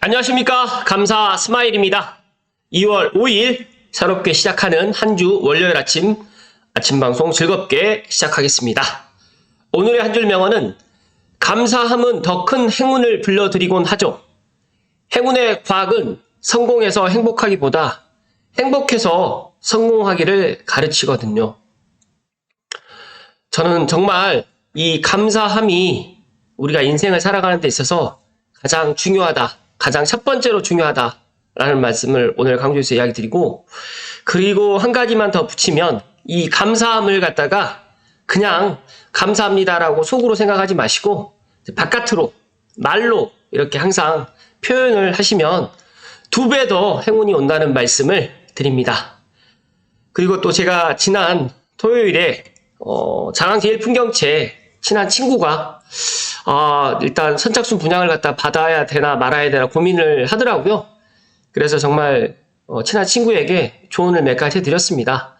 안녕하십니까. 감사 스마일입니다. 2월 5일 새롭게 시작하는 한 주 월요일 아침 방송 즐겁게 시작하겠습니다. 오늘의 한 줄 명언은 감사함은 더 큰 행운을 불러들이곤 하죠. 행운의 과학은 성공해서 행복하기보다 행복해서 성공하기를 가르치거든요. 저는 정말 이 감사함이 우리가 인생을 살아가는 데 있어서 가장 중요하다. 가장 첫 번째로 중요하다라는 말씀을 오늘 강조해서 이야기 드리고, 그리고 한 가지만 더 붙이면 이 감사함을 갖다가 그냥 감사합니다라고 속으로 생각하지 마시고 바깥으로 말로 이렇게 항상 표현을 하시면 2배 더 행운이 온다는 말씀을 드립니다. 그리고 또 제가 지난 토요일에 장항제일풍경채 친한 친구가 일단 선착순 분양을 갖다 받아야 되나 말아야 되나 고민을 하더라고요. 그래서 정말 친한 친구에게 조언을 몇 가지 해드렸습니다.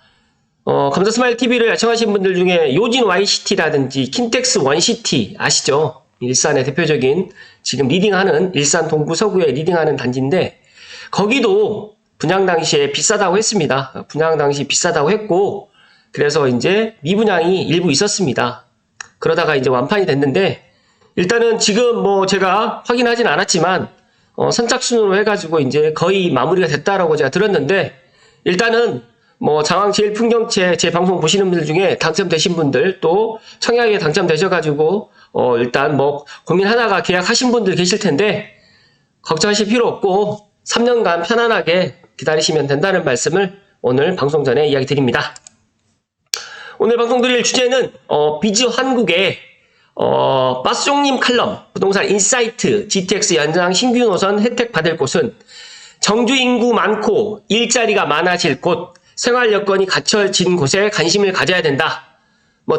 감사 스마일 TV를 애청하신 분들 중에 요진 YCT라든지 킨텍스 원시티 아시죠? 일산의 대표적인 지금 리딩하는 일산 동구 서구에 리딩하는 단지인데, 거기도 분양 당시에 비싸다고 했습니다. 분양 당시 비싸다고 했고, 그래서 이제 미분양이 일부 있었습니다. 그러다가 이제 완판이 됐는데, 일단은 지금 제가 확인하진 않았지만 선착순으로 해가지고 이제 거의 마무리가 됐다라고 제가 들었는데, 일단은 장항제일풍경채 제 방송 보시는 분들 중에 당첨되신 분들, 또 청약에 당첨되셔가지고 일단 고민하다가 계약하신 분들 계실 텐데 걱정하실 필요 없고 3년간 편안하게 기다리시면 된다는 말씀을 오늘 방송 전에 이야기 드립니다. 오늘 방송 드릴 주제는 비즈 한국의 빠숑님 칼럼 부동산 인사이트 GTX 연장 신규 노선 혜택 받을 곳은 정주 인구 많고 일자리가 많아질 곳, 생활 여건이 갖춰진 곳에 관심을 가져야 된다.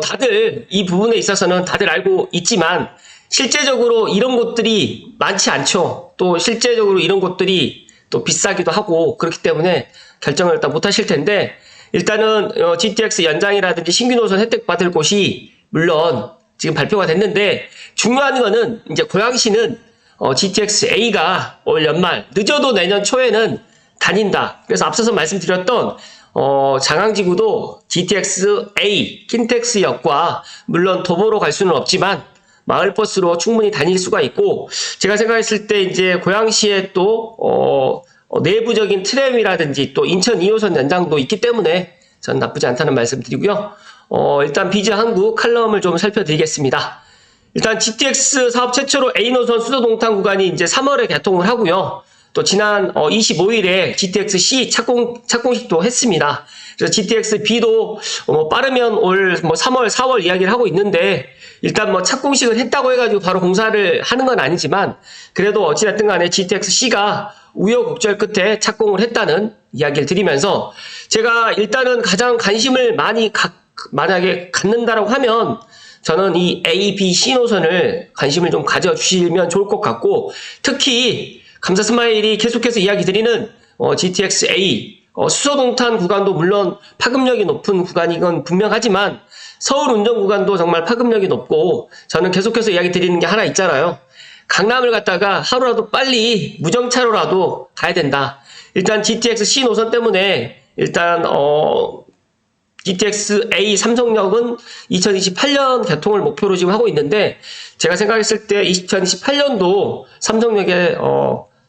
다들 이 부분에 있어서는 다들 알고 있지만 실제적으로 이런 곳들이 많지 않죠. 또 실제적으로 이런 곳들이 또 비싸기도 하고 그렇기 때문에 결정을 일단 못 하실 텐데, 일단은 GTX 연장이라든지 신규 노선 혜택 받을 곳이 물론 지금 발표가 됐는데, 중요한 거는 이제 고양시는 GTX A가 올 연말 늦어도 내년 초에는 다닌다. 그래서 앞서서 말씀드렸던 장항지구도 GTX A 킨텍스역과 물론 도보로 갈 수는 없지만 마을버스로 충분히 다닐 수가 있고, 제가 생각했을 때 이제 고양시에 또 내부적인 트램이라든지 또 인천 2호선 연장도 있기 때문에 전 나쁘지 않다는 말씀 드리고요. 일단 비즈 한국 칼럼을 좀 살펴드리겠습니다. 일단 GTX 사업 최초로 A노선 수도동탄 구간이 이제 3월에 개통을 하고요. 또 지난 25일에 GTX C 착공식도 했습니다. 그래서 GTX B도 빠르면 올 3월, 4월 이야기를 하고 있는데, 일단 착공식을 했다고 해가지고 바로 공사를 하는 건 아니지만, 그래도 어찌됐든 간에 GTX C가 우여곡절 끝에 착공을 했다는 이야기를 드리면서, 제가 일단은 가장 관심을 만약에 갖는다라고 하면 저는 이 A, B, C 노선을 관심을 좀 가져주시면 좋을 것 같고, 특히 감사 스마일이 계속해서 이야기 드리는 GTX A 수서동탄 구간도 물론 파급력이 높은 구간이건 분명하지만 서울 운전 구간도 정말 파급력이 높고, 저는 계속해서 이야기 드리는 게 하나 있잖아요. 강남을 갔다가 하루라도 빨리 무정차로라도 가야 된다. 일단 GTX C 노선 때문에 일단 GTX A 삼성역은 2028년 개통을 목표로 지금 하고 있는데, 제가 생각했을 때 2028년도 삼성역에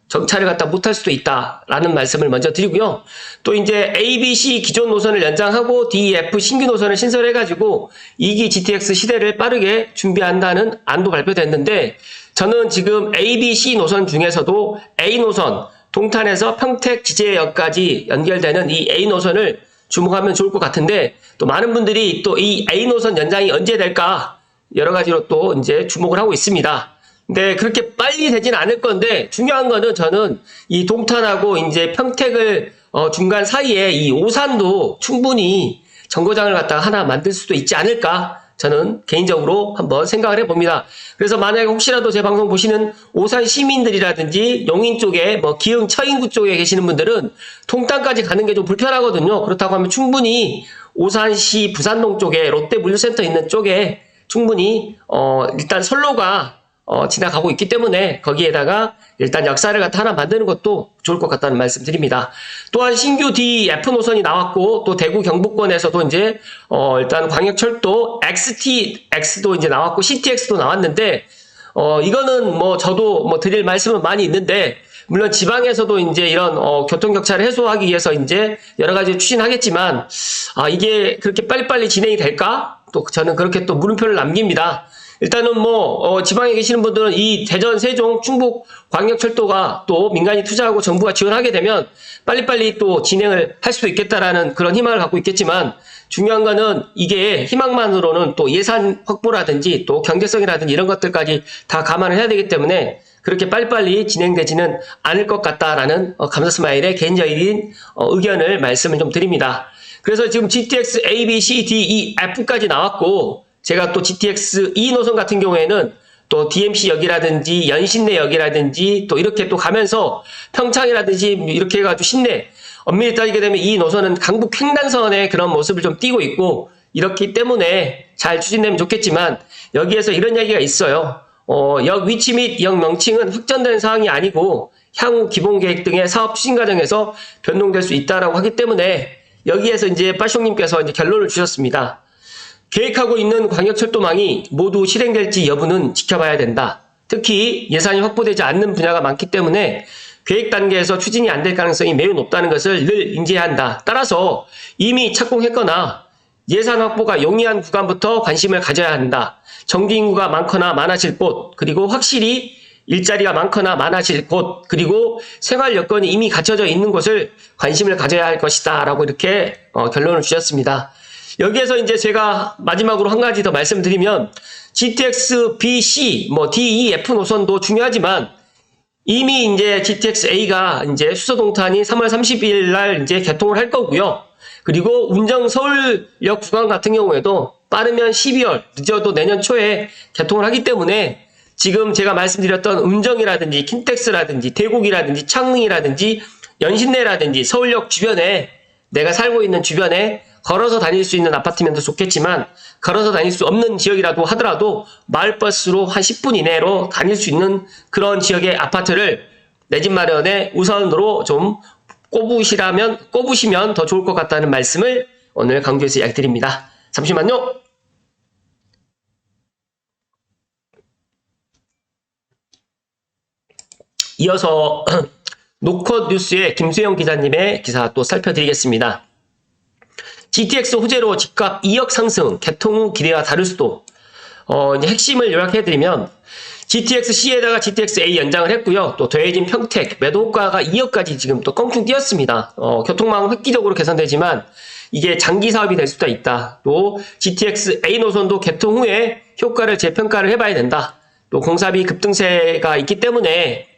정차를 갖다 못할 수도 있다라는 말씀을 먼저 드리고요. 또 이제 A, B, C 기존 노선을 연장하고 D, F 신규 노선을 신설해가지고 2기 GTX 시대를 빠르게 준비한다는 안도 발표됐는데, 저는 지금 A, B, C 노선 중에서도 A 노선, 동탄에서 평택 지제역까지 연결되는 이 A 노선을 주목하면 좋을 것 같은데, 또 많은 분들이 또 이 A 노선 연장이 언제 될까 여러 가지로 또 이제 주목을 하고 있습니다. 근데 그렇게 빨리 되지는 않을 건데, 중요한 거는 저는 이 동탄하고 이제 평택을 중간 사이에 이 오산도 충분히 정거장을 갖다가 하나 만들 수도 있지 않을까, 저는 개인적으로 한번 생각을 해봅니다. 그래서 만약에 혹시라도 제 방송 보시는 오산 시민들이라든지 용인 쪽에 기흥 처인구 쪽에 계시는 분들은 동탄까지 가는 게 좀 불편하거든요. 그렇다고 하면 충분히 오산시 부산동 쪽에 롯데 물류센터 있는 쪽에 충분히 일단 선로가 지나가고 있기 때문에 거기에다가 일단 역사를 갖다 하나 만드는 것도 좋을 것 같다는 말씀 드립니다. 또한 신규 DF 노선이 나왔고 또 대구 경북권에서도 이제 일단 광역철도 XTX도 이제 나왔고 CTX도 나왔는데 이거는 뭐 저도 뭐 드릴 말씀은 많이 있는데 물론 지방에서도 이제 이런 교통격차를 해소하기 위해서 이제 여러 가지 추진하겠지만 이게 그렇게 빨리빨리 진행이 될까? 또 저는 그렇게 또 물음표를 남깁니다. 일단은 뭐 지방에 계시는 분들은 이 대전, 세종, 충북 광역철도가 또 민간이 투자하고 정부가 지원하게 되면 빨리빨리 또 진행을 할 수도 있겠다라는 그런 희망을 갖고 있겠지만 중요한 거는 이게 희망만으로는 또 예산 확보라든지 또 경제성이라든지 이런 것들까지 다 감안을 해야 되기 때문에 그렇게 빨리빨리 진행되지는 않을 것 같다라는 감사스마일의 개인적인 의견을 말씀을 좀 드립니다. 그래서 지금 GTX A, B, C, D, E, F까지 나왔고 제가 또 GTX E 노선 같은 경우에는 또 DMC역이라든지 연신내역이라든지 또 이렇게 또 가면서 평창이라든지 이렇게 해가지고 신내 엄밀히 따지게 되면 이 노선은 강북 횡단선의 그런 모습을 좀 띠고 있고 이렇기 때문에 잘 추진되면 좋겠지만 여기에서 이런 얘기가 있어요. 역 위치 및 역 명칭은 확정된 사항이 아니고 향후 기본계획 등의 사업 추진 과정에서 변동될 수 있다라고 하기 때문에 여기에서 이제 빠숑님께서 이제 결론을 주셨습니다. 계획하고 있는 광역철도망이 모두 실행될지 여부는 지켜봐야 된다. 특히 예산이 확보되지 않는 분야가 많기 때문에 계획 단계에서 추진이 안 될 가능성이 매우 높다는 것을 늘 인지해야 한다. 따라서 이미 착공했거나 예산 확보가 용이한 구간부터 관심을 가져야 한다. 정규 인구가 많거나 많아질 곳, 그리고 확실히 일자리가 많거나 많아질 곳, 그리고 생활 여건이 이미 갖춰져 있는 곳을 관심을 가져야 할 것이다. 라고 이렇게 결론을 주셨습니다. 여기에서 이제 제가 마지막으로 한 가지 더 말씀드리면 GTX B, C, 뭐 D, E, F 노선도 중요하지만 이미 이제 GTX A가 이제 수서동탄이 3월 30일 날 이제 개통을 할 거고요. 그리고 운정 서울역 구간 같은 경우에도 빠르면 12월, 늦어도 내년 초에 개통을 하기 때문에 지금 제가 말씀드렸던 운정이라든지 킨텍스라든지 대곡이라든지 창릉이라든지 연신내라든지 서울역 주변에 내가 살고 있는 주변에 걸어서 다닐 수 있는 아파트면 더 좋겠지만 걸어서 다닐 수 없는 지역이라도 하더라도 마을버스로 한 10분 이내로 다닐 수 있는 그런 지역의 아파트를 내 집 마련에 우선으로 좀 꼽으시면 더 좋을 것 같다는 말씀을 오늘 강조해서 이야기드립니다. 잠시만요. 이어서 노컷 뉴스의 김수영 기자님의 기사 또 살펴드리겠습니다. GTX 호재로 집값 2억 상승, 개통 후 기대와 다를 수도. 이제 핵심을 요약해드리면 GTX-C에다가 GTX-A 연장을 했고요. 또 더해진 평택, 매도 호가가 2억까지 지금 또 껑충 뛰었습니다. 교통망은 획기적으로 개선되지만 이게 장기 사업이 될 수도 있다. 또 GTX-A 노선도 개통 후에 효과를 재평가를 해봐야 된다. 또 공사비 급등세가 있기 때문에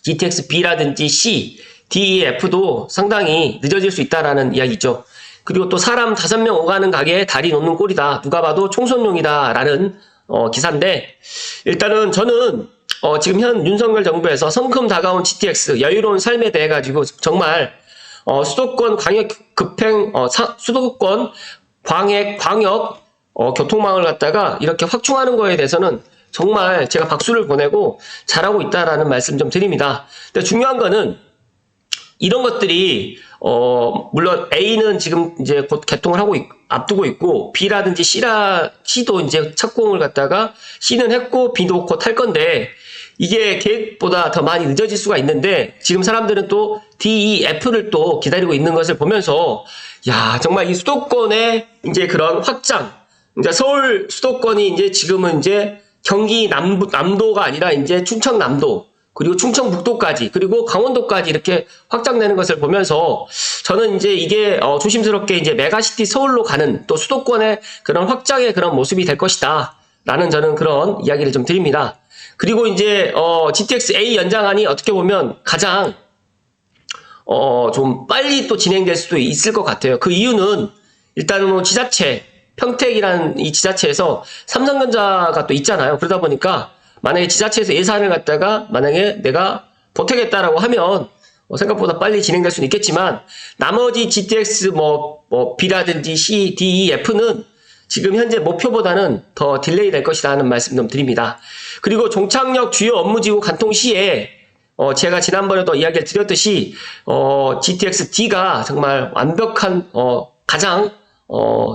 GTX-B라든지 C, D, F도 상당히 늦어질 수 있다라는 이야기죠. 그리고 또 사람 5명 오가는 가게에 다리 놓는 꼴이다. 누가 봐도 총선용이다. 라는 기사인데 일단은 저는 지금 현 윤석열 정부에서 성큼 다가온 GTX 여유로운 삶에 대해 가지고 정말 수도권 광역 급행 수도권 광역 교통망을 갖다가 이렇게 확충하는 거에 대해서는 정말 제가 박수를 보내고 잘하고 있다라는 말씀 좀 드립니다. 근데 중요한 거는 이런 것들이 물론 A는 지금 이제 곧 개통을 하고 앞두고 있고 B라든지 C도 이제 착공을 갖다가 C는 했고 B도 곧 할 건데 이게 계획보다 더 많이 늦어질 수가 있는데 지금 사람들은 또 D, E, F를 또 기다리고 있는 것을 보면서 야 정말 이 수도권의 이제 그런 확장, 그러니까 서울 수도권이 이제 지금은 이제 경기 남도가 아니라 이제 충청남도 그리고 충청북도까지 그리고 강원도까지 이렇게 확장되는 것을 보면서 저는 이제 이게 조심스럽게 이제 메가시티 서울로 가는 또 수도권의 그런 확장의 그런 모습이 될 것이다 라는 저는 그런 이야기를 좀 드립니다. 그리고 이제 GTX-A 연장안이 어떻게 보면 가장 좀 빨리 또 진행될 수도 있을 것 같아요. 그 이유는 일단은 뭐 지자체 평택이라는 이 지자체에서 삼성전자가 또 있잖아요. 그러다 보니까 만약에 지자체에서 예산을 갖다가 만약에 내가 보태겠다라고 하면 생각보다 빨리 진행될 수는 있겠지만 나머지 GTX 뭐 B라든지 C, D, E, F는 지금 현재 목표보다는 더 딜레이 될 것이다 하는 말씀 좀 드립니다. 그리고 종착역 주요 업무지구 간통 시에 제가 지난번에도 이야기를 드렸듯이 GTX-D가 정말 완벽한 가장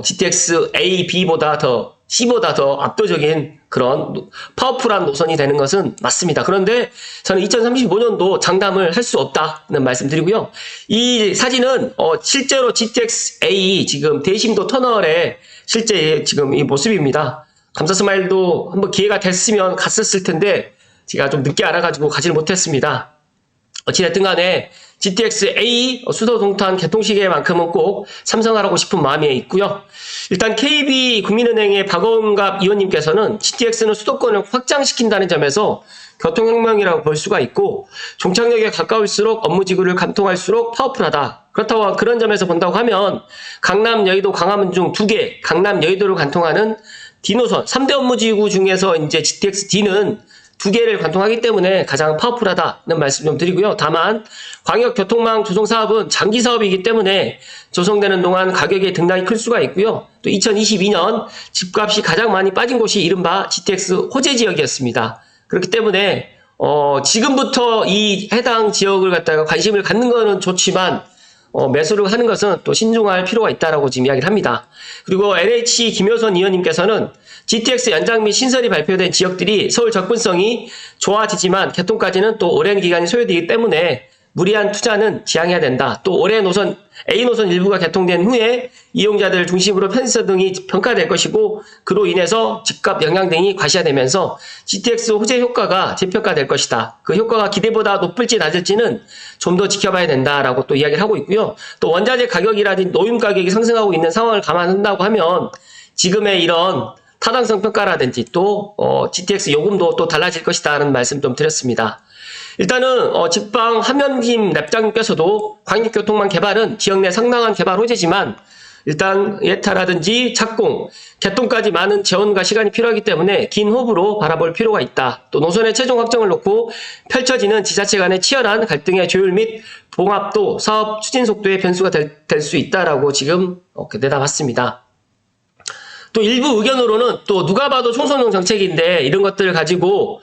GTX A, B보다 더 C보다 더 압도적인 그런 파워풀한 노선이 되는 것은 맞습니다. 그런데 저는 2035년도 장담을 할 수 없다는 말씀드리고요. 이 사진은 실제로 GTX A 지금 대심도 터널의 실제 지금 이 모습입니다. 감사스마일도 한번 기회가 됐으면 갔었을 텐데 제가 좀 늦게 알아가지고 가지를 못했습니다. 어찌됐든 간에 GTX-A 수도 동탄 개통시계만큼은 꼭 참석하고 싶은 마음이 있고요. 일단 KB국민은행의 박원갑 의원님께서는 GTX는 수도권을 확장시킨다는 점에서 교통혁명이라고 볼 수가 있고 종착역에 가까울수록 업무지구를 감통할수록 파워풀하다. 그렇다고 그런 점에서 본다고 하면 강남, 여의도, 광화문 중 2개, 강남, 여의도를 관통하는 D노선 3대 업무지구 중에서 이제 GTX-D는 2개를 관통하기 때문에 가장 파워풀하다는 말씀 좀 드리고요. 다만 광역교통망 조성 사업은 장기 사업이기 때문에 조성되는 동안 가격의 등락이 클 수가 있고요. 또 2022년 집값이 가장 많이 빠진 곳이 이른바 GTX 호재 지역이었습니다. 그렇기 때문에 지금부터 이 해당 지역을 갖다가 관심을 갖는 것은 좋지만 매수를 하는 것은 또 신중할 필요가 있다라고 지금 이야기를 합니다. 그리고 LH 김효선 의원님께서는 GTX 연장 및 신설이 발표된 지역들이 서울 접근성이 좋아지지만 개통까지는 또 오랜 기간이 소요되기 때문에 무리한 투자는 지양해야 된다. 또 올해 노선 A노선 일부가 개통된 후에 이용자들 중심으로 편의성 등이 평가될 것이고 그로 인해서 집값 영향 등이 과시화되면서 GTX 호재 효과가 재평가될 것이다. 그 효과가 기대보다 높을지 낮을지는 좀 더 지켜봐야 된다라고 또 이야기를 하고 있고요. 또 원자재 가격이라든지 노임 가격이 상승하고 있는 상황을 감안한다고 하면 지금의 이런 타당성 평가라든지 또 GTX 요금도 또 달라질 것이다 하는 말씀 좀 드렸습니다. 일단은 직방 함현김 랩장님께서도 광역교통망 개발은 지역 내 상당한 개발 호재지만 일단 예타라든지 착공, 개통까지 많은 재원과 시간이 필요하기 때문에 긴 호흡으로 바라볼 필요가 있다. 또 노선의 최종 확정을 놓고 펼쳐지는 지자체 간의 치열한 갈등의 조율 및 봉합도 사업 추진 속도의 변수가 될 수 있다라고 지금 내다봤습니다. 또 일부 의견으로는 또 누가 봐도 총선용 정책인데 이런 것들을 가지고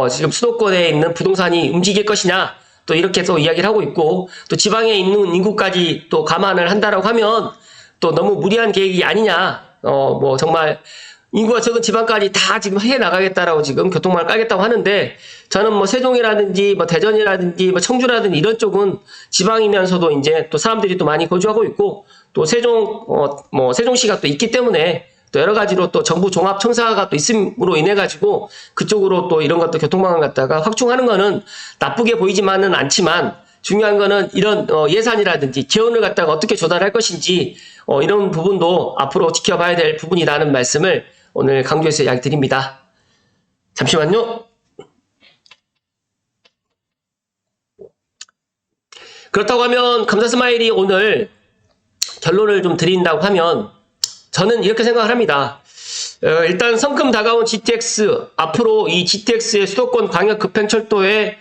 지금 수도권에 있는 부동산이 움직일 것이냐 또 이렇게 또 이야기를 하고 있고 또 지방에 있는 인구까지 또 감안을 한다라고 하면 또 너무 무리한 계획이 아니냐 뭐 정말 인구가 적은 지방까지 다 지금 해 나가겠다라고 지금 교통망을 깔겠다고 하는데 저는 뭐 세종이라든지 뭐 대전이라든지 뭐 청주라든지 이런 쪽은 지방이면서도 이제 또 사람들이 또 많이 거주하고 있고 또 세종시가 또 있기 때문에 또 여러 가지로 또 정부 종합 청사가 또 있음으로 인해 가지고 그쪽으로 또 이런 것도 교통망을 갖다가 확충하는 거는 나쁘게 보이지만은 않지만 중요한 거는 이런 예산이라든지 재원을 갖다가 어떻게 조달할 것인지 이런 부분도 앞으로 지켜봐야 될 부분이라는 말씀을 오늘 강조해서 이야기 드립니다. 잠시만요. 그렇다고 하면 감사스마일이 오늘 결론을 좀 드린다고 하면 저는 이렇게 생각을 합니다. 일단 성큼 다가온 GTX, 앞으로 이 GTX의 수도권 광역 급행철도의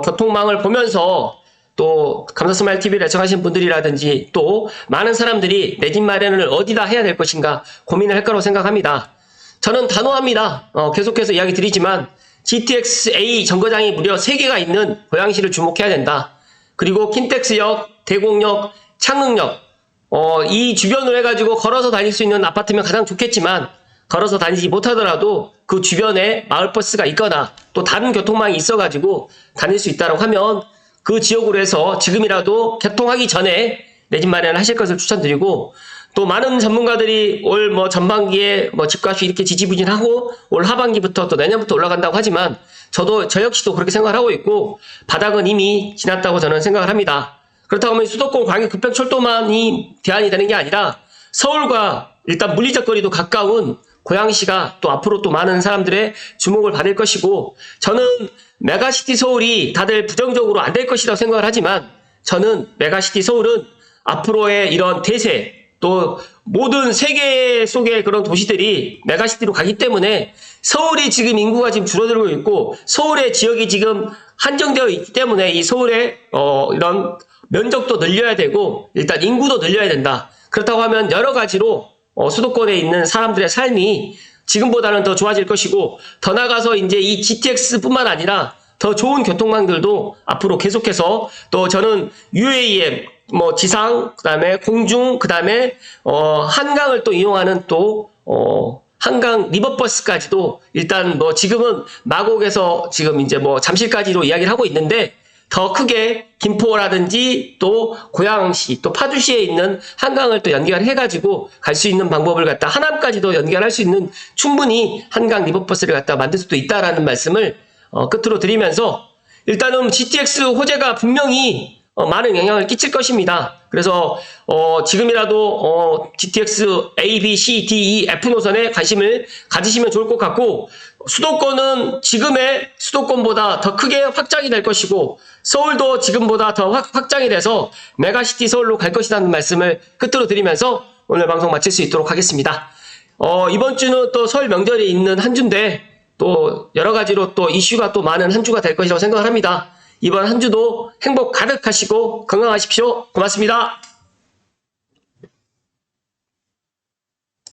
교통망을 보면서 또 감사스마일 TV를 애청하신 분들이라든지 또 많은 사람들이 내 집 마련을 어디다 해야 될 것인가 고민을 할 거라고 생각합니다. 저는 단호합니다. 계속해서 이야기 드리지만 GTX-A 정거장이 무려 3개가 있는 고양시를 주목해야 된다. 그리고 킨텍스역, 대곡역, 창릉역 이 주변으로 해가지고 걸어서 다닐 수 있는 아파트면 가장 좋겠지만 걸어서 다니지 못하더라도 그 주변에 마을버스가 있거나 또 다른 교통망이 있어가지고 다닐 수 있다고 하면 그 지역으로 해서 지금이라도 개통하기 전에 내 집 마련을 하실 것을 추천드리고 또 많은 전문가들이 올 전반기에 집값이 이렇게 지지부진하고 올 하반기부터 또 내년부터 올라간다고 하지만 저 역시도 그렇게 생각을 하고 있고 바닥은 이미 지났다고 저는 생각을 합니다. 그렇다고 하면 수도권 광역 급행철도만이 대안이 되는 게 아니라 서울과 일단 물리적 거리도 가까운 고양시가 또 앞으로 또 많은 사람들의 주목을 받을 것이고 저는 메가시티 서울이 다들 부정적으로 안 될 것이라고 생각을 하지만 저는 메가시티 서울은 앞으로의 이런 대세 또 모든 세계 속의 그런 도시들이 메가시티로 가기 때문에 서울이 지금 인구가 지금 줄어들고 있고 서울의 지역이 지금 한정되어 있기 때문에 이 서울의 이런 면적도 늘려야 되고 일단 인구도 늘려야 된다. 그렇다고 하면 여러 가지로 수도권에 있는 사람들의 삶이 지금보다는 더 좋아질 것이고, 더 나아가서 이제 이 GTX뿐만 아니라 더 좋은 교통망들도 앞으로 계속해서, 또 저는 UAM, 지상, 그 다음에 공중, 그 다음에 한강을 또 이용하는 또 한강 리버버스까지도 일단 지금은 마곡에서 지금 이제 잠실까지로 이야기를 하고 있는데, 더 크게 김포라든지 또 고양시 또 파주시에 있는 한강을 또 연결해가지고 갈 수 있는 방법을 갖다 하남까지도 연결할 수 있는, 충분히 한강 리버버스를 갖다 만들 수도 있다라는 말씀을 끝으로 드리면서, 일단은 GTX 호재가 분명히 많은 영향을 끼칠 것입니다. 그래서 지금이라도 GTX A, B, C, D, E, F 노선에 관심을 가지시면 좋을 것 같고, 수도권은 지금의 수도권보다 더 크게 확장이 될 것이고, 서울도 지금보다 더 확장이 돼서 메가시티 서울로 갈 것이라는 말씀을 끝으로 드리면서 오늘 방송 마칠 수 있도록 하겠습니다. 이번 주는 또 설 명절이 있는 한 주인데, 또 여러 가지로 또 이슈가 또 많은 한 주가 될 것이라고 생각을 합니다. 이번 한 주도 행복 가득하시고 건강하십시오. 고맙습니다.